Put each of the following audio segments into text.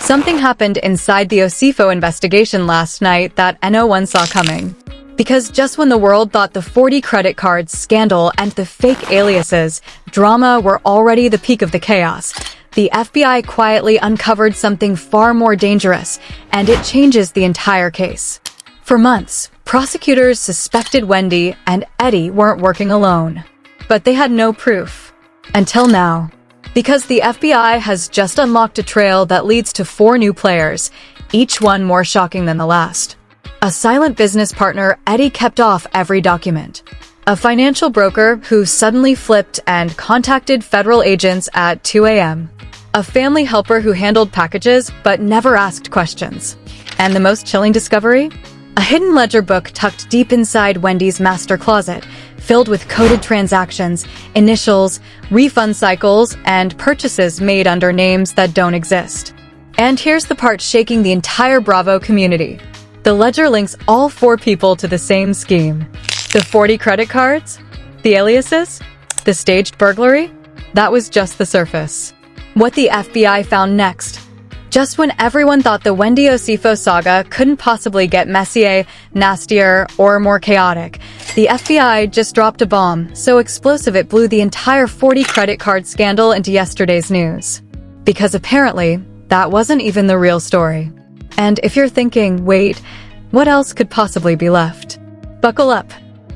Something happened inside the Osefo investigation last night that no one saw coming. Because just when the world thought the 40 credit cards scandal and the fake aliases drama were already the peak of the chaos, the FBI quietly uncovered something far more dangerous, and it changes the entire case. For months, prosecutors suspected Wendy and Eddie weren't working alone. But they had no proof. Until now. Because the FBI has just unlocked a trail that leads to 4 new players, each one more shocking than the last. A silent business partner Eddie kept off every document. A financial broker who suddenly flipped and contacted federal agents at 2 a.m. A family helper who handled packages but never asked questions. And the most chilling discovery? A hidden ledger book tucked deep inside Wendy's master closet, filled with coded transactions, initials, refund cycles, and purchases made under names that don't exist. And here's the part shaking the entire Bravo community. The ledger links all 4 people to the same scheme. The 40 credit cards? The aliases? The staged burglary? That was just the surface. What the FBI found next. Just when everyone thought the Wendy Osefo saga couldn't possibly get messier, nastier, or more chaotic, the FBI just dropped a bomb so explosive it blew the entire 40 credit card scandal into yesterday's news. Because apparently, that wasn't even the real story. And if you're thinking, wait, what else could possibly be left? Buckle up.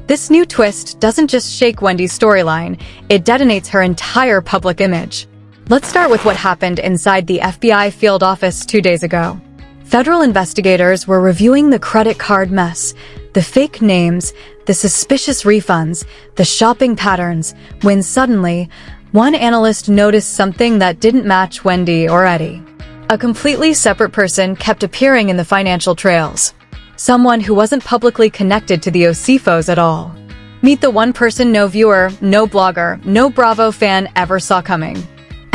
This new twist doesn't just shake Wendy's storyline, it detonates her entire public image. Let's start with what happened inside the FBI field office 2 days ago. Federal investigators were reviewing the credit card mess, the fake names, the suspicious refunds, the shopping patterns, when suddenly, one analyst noticed something that didn't match Wendy or Eddie. A completely separate person kept appearing in the financial trails. Someone who wasn't publicly connected to the Osefos at all. Meet the one person no viewer, no blogger, no Bravo fan ever saw coming.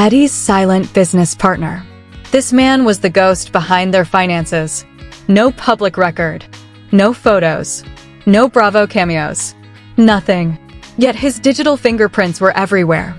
Eddie's silent business partner. This man was the ghost behind their finances. No public record. No photos. No Bravo cameos. Nothing. Yet his digital fingerprints were everywhere.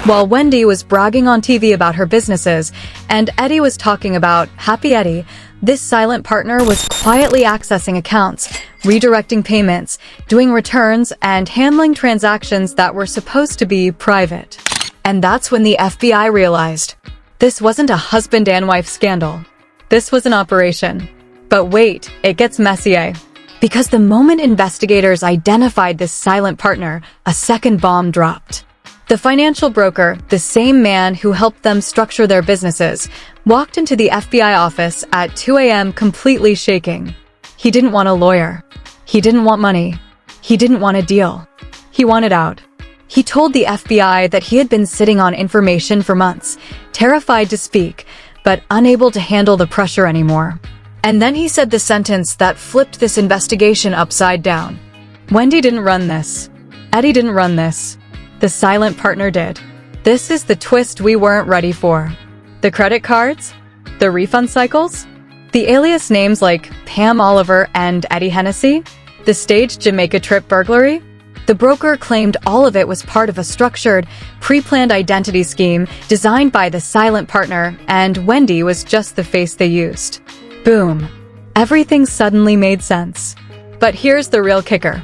While Wendy was bragging on TV about her businesses, and Eddie was talking about Happy Eddie, this silent partner was quietly accessing accounts, redirecting payments, doing returns, and handling transactions that were supposed to be private. And that's when the FBI realized this wasn't a husband and wife scandal. This was an operation. But wait, it gets messier. Because the moment investigators identified this silent partner, a second bomb dropped. The financial broker, the same man who helped them structure their businesses, walked into the FBI office at 2 a.m. completely shaking. He didn't want a lawyer. He didn't want money. He didn't want a deal. He wanted out. He told the FBI that he had been sitting on information for months, terrified to speak, but unable to handle the pressure anymore. And then he said the sentence that flipped this investigation upside down. Wendy didn't run this. Eddie didn't run this. The silent partner did. This is the twist we weren't ready for. The credit cards? The refund cycles? The alias names like Pam Oliver and Eddie Hennessy? The staged Jamaica trip burglary? The broker claimed all of it was part of a structured, pre-planned identity scheme designed by the silent partner, and Wendy was just the face they used. Boom. Everything suddenly made sense. But here's the real kicker.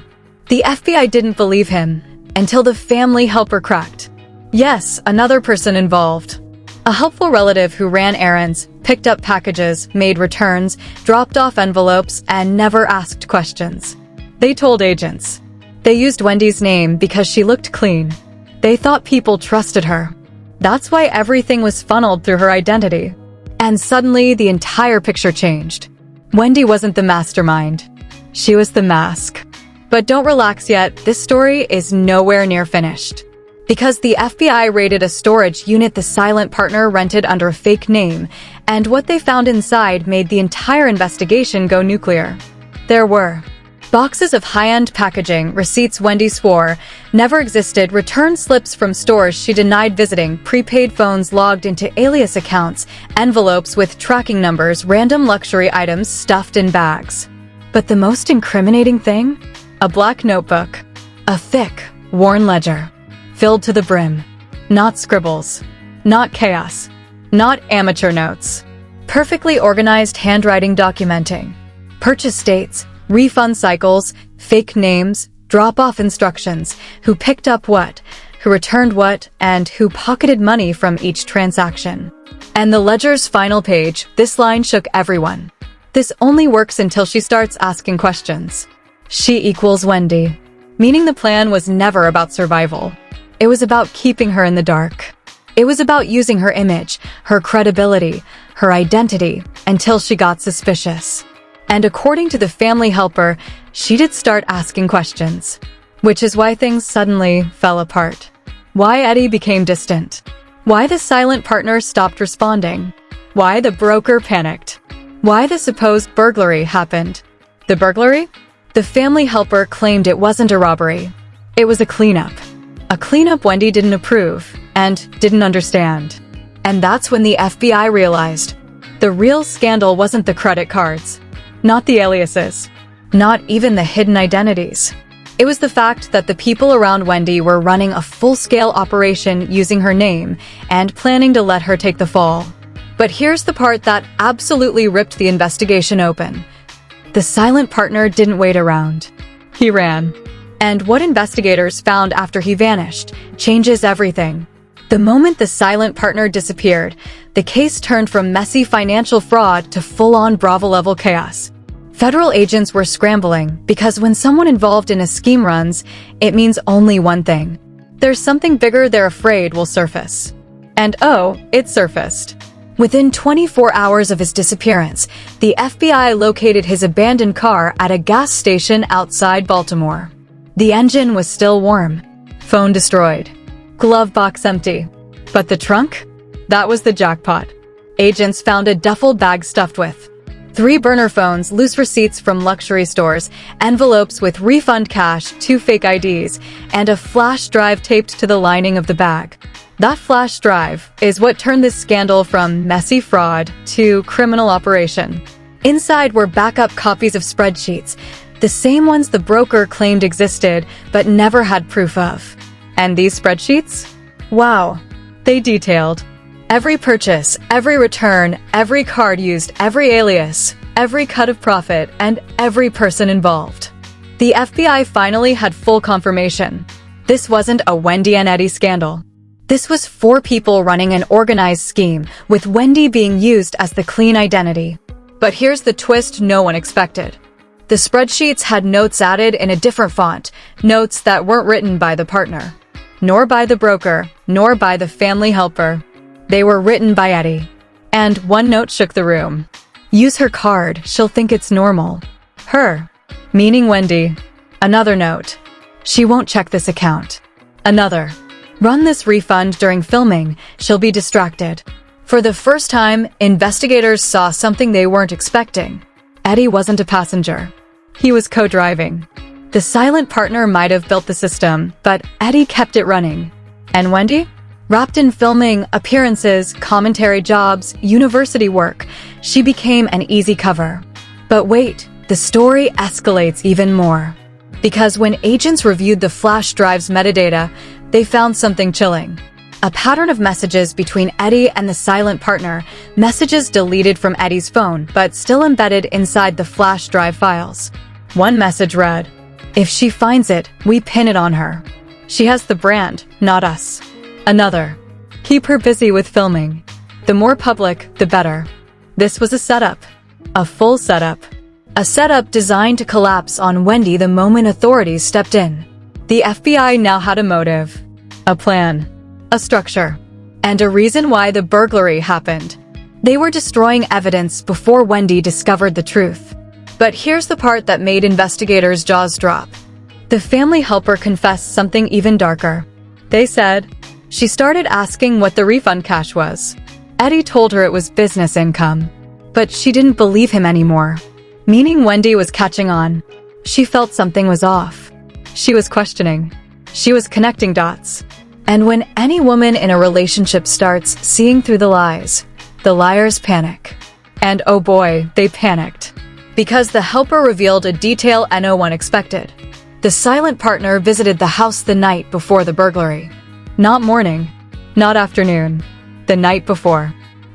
The FBI didn't believe him until the family helper cracked. Yes, another person involved. A helpful relative who ran errands, picked up packages, made returns, dropped off envelopes, and never asked questions. They told agents. They used Wendy's name because she looked clean. They thought people trusted her. That's why everything was funneled through her identity. And suddenly, the entire picture changed. Wendy wasn't the mastermind. She was the mask. But don't relax yet, this story is nowhere near finished. Because the FBI raided a storage unit the silent partner rented under a fake name, and what they found inside made the entire investigation go nuclear. There were boxes of high-end packaging, receipts Wendy swore never existed, return slips from stores she denied visiting, prepaid phones logged into alias accounts, envelopes with tracking numbers, random luxury items stuffed in bags. But the most incriminating thing? A black notebook. A thick, worn ledger. Filled to the brim. Not scribbles. Not chaos. Not amateur notes. Perfectly organized handwriting documenting purchase dates, refund cycles, fake names, drop-off instructions, who picked up what, who returned what, and who pocketed money from each transaction. And the ledger's final page, this line shook everyone. This only works until she starts asking questions. She equals Wendy. Meaning the plan was never about survival. It was about keeping her in the dark. It was about using her image, her credibility, her identity, until she got suspicious. And according to the family helper, she did start asking questions. Which is why things suddenly fell apart. Why Eddie became distant. Why the silent partner stopped responding. Why the broker panicked. Why the supposed burglary happened. The burglary? The family helper claimed it wasn't a robbery. It was a cleanup. A cleanup Wendy didn't approve and didn't understand. And that's when the FBI realized the real scandal wasn't the credit cards, not the aliases, not even the hidden identities. It was the fact that the people around Wendy were running a full-scale operation using her name and planning to let her take the fall. But here's the part that absolutely ripped the investigation open. The silent partner didn't wait around. He ran. And what investigators found after he vanished changes everything. The moment the silent partner disappeared, the case turned from messy financial fraud to full-on Bravo-level chaos. Federal agents were scrambling because when someone involved in a scheme runs, it means only one thing. There's something bigger they're afraid will surface. And oh, it surfaced. Within 24 hours of his disappearance, the FBI located his abandoned car at a gas station outside Baltimore. The engine was still warm. Phone destroyed. Glove box empty. But the trunk? That was the jackpot. Agents found a duffel bag stuffed with 3 burner phones, loose receipts from luxury stores, envelopes with refund cash, 2 fake IDs, and a flash drive taped to the lining of the bag. That flash drive is what turned this scandal from messy fraud to criminal operation. Inside were backup copies of spreadsheets, the same ones the broker claimed existed but never had proof of. And these spreadsheets? Wow. They detailed every purchase, every return, every card used, every alias, every cut of profit, and every person involved. The FBI finally had full confirmation. This wasn't a Wendy and Eddie scandal. This was 4 people running an organized scheme, with Wendy being used as the clean identity. But here's the twist no one expected. The spreadsheets had notes added in a different font, notes that weren't written by the partner, nor by the broker, nor by the family helper. They were written by Eddie. And one note shook the room. Use her card, she'll think it's normal. Her, meaning Wendy. Another note. She won't check this account. Another. Run this refund during filming, she'll be distracted. For the first time, investigators saw something they weren't expecting. Eddie wasn't a passenger. He was co-driving. The silent partner might have built the system, but Eddie kept it running. And Wendy? Wrapped in filming, appearances, commentary jobs, university work, she became an easy cover. But wait, the story escalates even more. Because when agents reviewed the flash drive's metadata, they found something chilling. A pattern of messages between Eddie and the silent partner, messages deleted from Eddie's phone, but still embedded inside the flash drive files. One message read, "If she finds it, we pin it on her. She has the brand, not us." Another, "Keep her busy with filming. The more public, the better." This was a setup. A full setup. A setup designed to collapse on Wendy the moment authorities stepped in. The FBI now had a motive, a plan, a structure, and a reason why the burglary happened. They were destroying evidence before Wendy discovered the truth. But here's the part that made investigators' jaws drop. The family helper confessed something even darker. They said, she started asking what the refund cash was. Eddie told her it was business income. But she didn't believe him anymore. Meaning Wendy was catching on. She felt something was off. She was questioning. She was connecting dots. And when any woman in a relationship starts seeing through the liars panic. And oh boy, they panicked. Because the helper revealed a detail no one expected. The silent partner visited the house the night before the burglary. Not morning, not afternoon, the night before.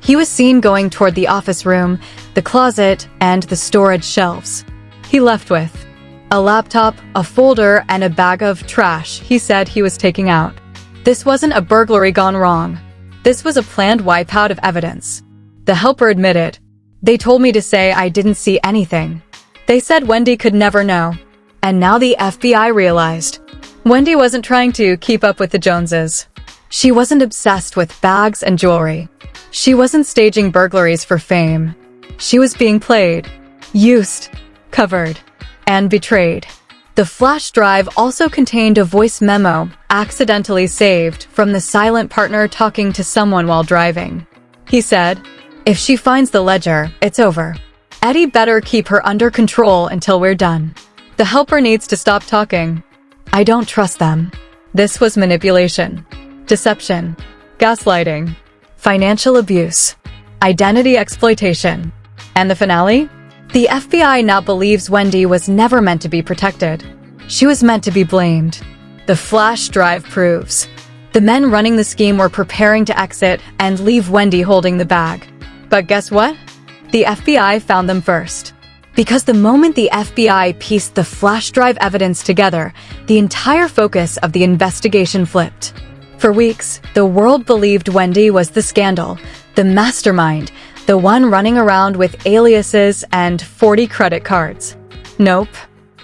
He was seen going toward the office room, the closet, and the storage shelves. He left with a laptop, a folder, and a bag of trash he said he was taking out. This wasn't a burglary gone wrong. This was a planned wipeout of evidence. The helper admitted, "They told me to say I didn't see anything. They said Wendy could never know." And now the FBI realized Wendy wasn't trying to keep up with the Joneses. She wasn't obsessed with bags and jewelry. She wasn't staging burglaries for fame. She was being played, used, covered, and betrayed. The flash drive also contained a voice memo accidentally saved from the silent partner talking to someone while driving. He said, "If she finds the ledger, it's over. Eddie better keep her under control until we're done. The helper needs to stop talking. I don't trust them." This was manipulation, deception, gaslighting, financial abuse, identity exploitation. And the finale? The FBI now believes Wendy was never meant to be protected. She was meant to be blamed. The flash drive proves the men running the scheme were preparing to exit and leave Wendy holding the bag. But guess what? The FBI found them first. Because the moment the FBI pieced the flash drive evidence together, the entire focus of the investigation flipped. For weeks, the world believed Wendy was the scandal, the mastermind, the one running around with aliases and 40 credit cards. Nope.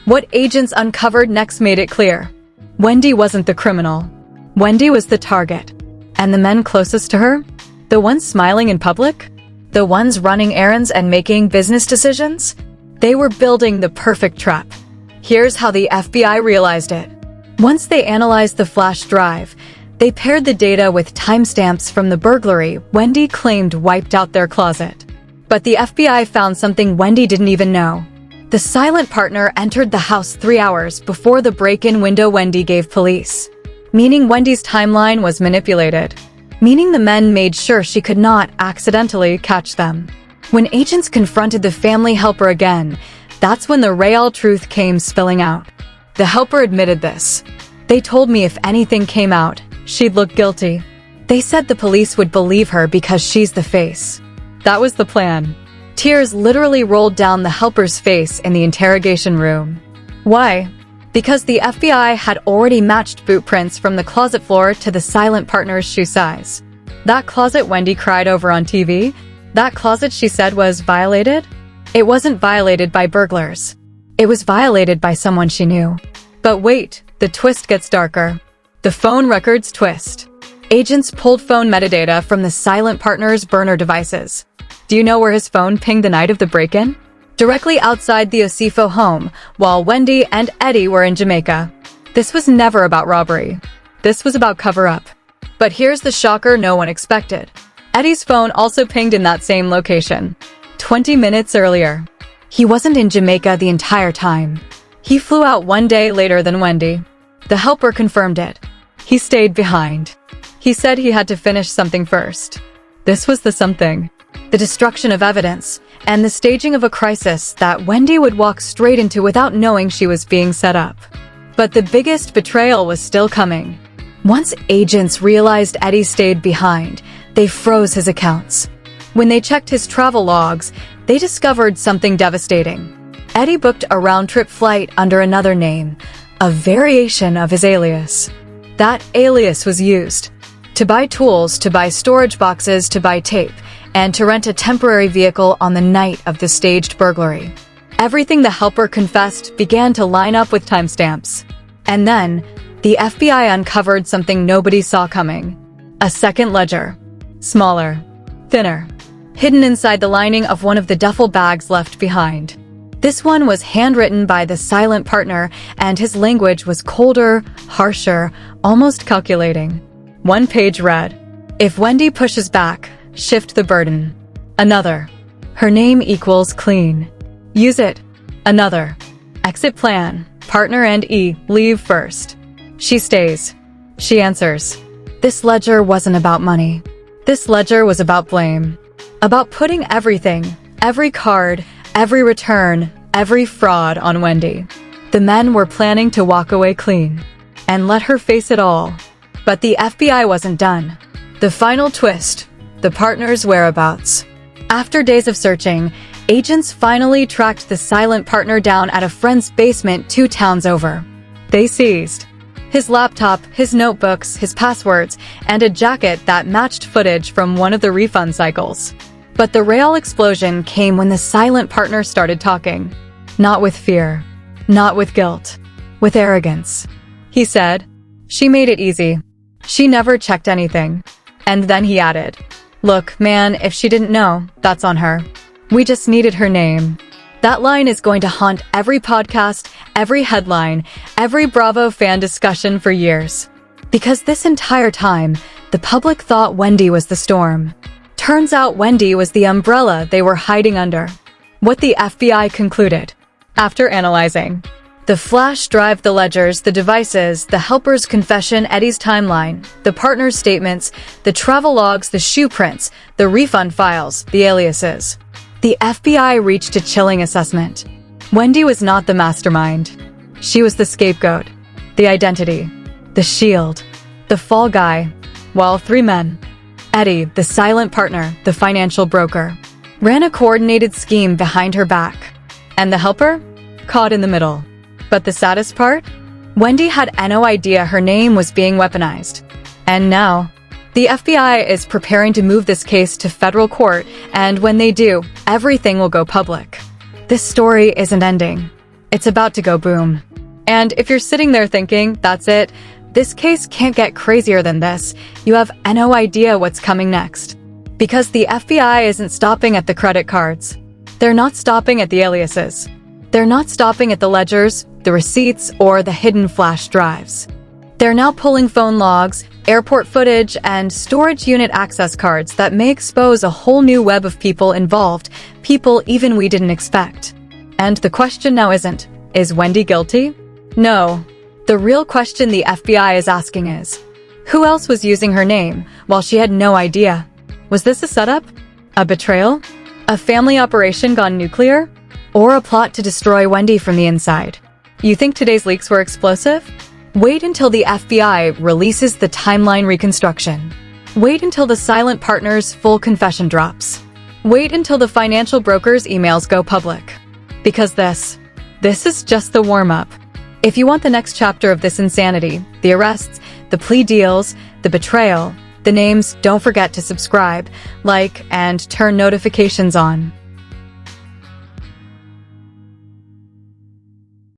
What agents uncovered next made it clear. Wendy wasn't the criminal. Wendy was the target. And the men closest to her? The ones smiling in public? The ones running errands and making business decisions? They were building the perfect trap. Here's how the FBI realized it. Once they analyzed the flash drive, they paired the data with timestamps from the burglary Wendy claimed wiped out their closet. But the FBI found something Wendy didn't even know. The silent partner entered the house 3 hours before the break-in window Wendy gave police. Meaning Wendy's timeline was manipulated. Meaning the men made sure she could not accidentally catch them. When agents confronted the family helper again, that's when the real truth came spilling out. The helper admitted this. "They told me if anything came out, she'd look guilty. They said the police would believe her because she's the face." That was the plan. Tears literally rolled down the helper's face in the interrogation room. Why? Because the FBI had already matched boot prints from the closet floor to the silent partner's shoe size. That closet Wendy cried over on TV, that closet she said was violated? It wasn't violated by burglars. It was violated by someone she knew. But wait, the twist gets darker. The phone records twist. Agents pulled phone metadata from the silent partner's burner devices. Do you know where his phone pinged the night of the break-in? Directly outside the Osefo home, while Wendy and Eddie were in Jamaica. This was never about robbery. This was about cover-up. But here's the shocker no one expected. Eddie's phone also pinged in that same location. 20 minutes earlier. He wasn't in Jamaica the entire time. He flew out 1 day later than Wendy. The helper confirmed it. He stayed behind. He said he had to finish something first. This was the something. The destruction of evidence, and the staging of a crisis that Wendy would walk straight into without knowing she was being set up. But the biggest betrayal was still coming. Once agents realized Eddie stayed behind, they froze his accounts. When they checked his travel logs, they discovered something devastating. Eddie booked a round-trip flight under another name, a variation of his alias. That alias was used to buy tools, to buy storage boxes, to buy tape, and to rent a temporary vehicle on the night of the staged burglary. Everything the helper confessed began to line up with timestamps. And then, the FBI uncovered something nobody saw coming. A second ledger. Smaller. Thinner. Hidden inside the lining of one of the duffel bags left behind. This one was handwritten by the silent partner, and his language was colder, harsher, almost calculating. One page read, "If Wendy pushes back, shift the burden." Another, "Her name equals clean. Use it." Another, "Exit plan, partner and E, leave first. She stays. She answers." This ledger wasn't about money. This ledger was about blame. About putting everything, every card, every return, every fraud on Wendy. The men were planning to walk away clean and let her face it all. But the FBI wasn't done. The final twist, the partner's whereabouts. After days of searching, agents finally tracked the silent partner down at a friend's basement 2 towns over. They seized his laptop, his notebooks, his passwords, and a jacket that matched footage from one of the refund cycles. But the real explosion came when the silent partner started talking. Not with fear, not with guilt, with arrogance. He said, "She made it easy. She never checked anything." And then he added, "Look, man, if she didn't know, that's on her. We just needed her name." That line is going to haunt every podcast, every headline, every Bravo fan discussion for years. Because this entire time, the public thought Wendy was the storm. Turns out Wendy was the umbrella they were hiding under. What the FBI concluded, after analyzing the flash drive, the ledgers, the devices, the helper's confession, Eddie's timeline, the partner's statements, the travel logs, the shoe prints, the refund files, the aliases. The FBI reached a chilling assessment. Wendy was not the mastermind. She was the scapegoat, the identity, the shield, the fall guy, while 3 men, Eddie, the silent partner, the financial broker, ran a coordinated scheme behind her back. And the helper? Caught in the middle. But the saddest part? Wendy had no idea her name was being weaponized. And now, the FBI is preparing to move this case to federal court, and when they do, everything will go public. This story isn't ending. It's about to go boom. And if you're sitting there thinking, that's it, this case can't get crazier than this, you have no idea what's coming next. Because the FBI isn't stopping at the credit cards. They're not stopping at the aliases. They're not stopping at the ledgers, the receipts, or the hidden flash drives. They're now pulling phone logs, airport footage, and storage unit access cards that may expose a whole new web of people involved, people even we didn't expect. And the question now isn't, is Wendy guilty? No. The real question the FBI is asking is, who else was using her name while she had no idea? Was this a setup? A betrayal? A family operation gone nuclear? Or a plot to destroy Wendy from the inside? You think today's leaks were explosive? Wait until the FBI releases the timeline reconstruction. Wait until the silent partner's full confession drops. Wait until the financial broker's emails go public. Because this is just the warm-up. If you want the next chapter of this insanity, the arrests, the plea deals, the betrayal, the names, don't forget to subscribe, like, and turn notifications on.